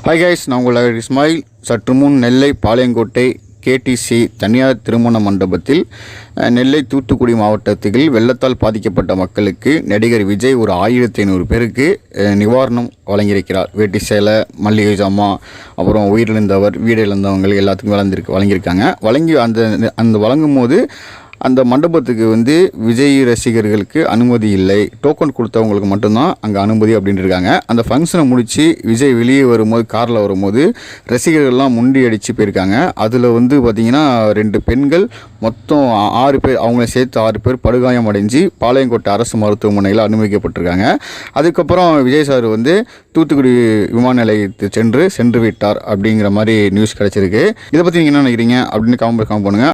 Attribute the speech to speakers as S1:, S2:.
S1: Hi guys, நான் உங்கள் இஸ்மாயில். சற்று முன் நெல்லை பாளையங்கோட்டை கேடிசி தனியார் திருமண மண்டபத்தில் நெல்லை தூத்துக்குடி மாவட்டத்தில் வெள்ளத்தால் பாதிக்கப்பட்ட மக்களுக்கு நடிகர் விஜய் ஒரு 1500 பேருக்கு நிவாரணம் வழங்கியிருக்கிறார். வேட்டி சேலை, மல்லிகை ஜாமான், அப்புறம் உயிரிழந்தவர், வீடு இழந்தவங்க எல்லாத்துக்கும் வழங்கியிருக்காங்க. அந்த வழங்கும் போது அந்த மண்டபத்துக்கு விஜய் ரசிகர்களுக்கு அனுமதி இல்லை, டோக்கன் கொடுத்தவங்களுக்கு மட்டும்தான் அங்கே அனுமதி அப்படின்ட்டு இருக்காங்க. அந்த ஃபங்க்ஷனை முடித்து விஜய் வெளியே வரும்போது, காரில் வரும்போது ரசிகர்கள்லாம் முண்டி அடித்து போயிருக்காங்க. அதில் பார்த்திங்கன்னா 2 பெண்கள், மொத்தம் 6 பேர், அவங்கள சேர்த்து 6 பேர் படுகாயம் அடைஞ்சு பாளையங்கோட்டை அரசு மருத்துவமனையில் அனுமதிக்கப்பட்டிருக்காங்க. அதுக்கப்புறம் விஜய் சார் தூத்துக்குடி விமான நிலையத்தை சென்று விட்டார் அப்படிங்கிற மாதிரி நியூஸ் கிடச்சிருக்கு. இதை பற்றி நீங்கள் என்ன நினைக்கிறீங்க அப்படின்னு கமெண்ட் பண்ணுங்கள்.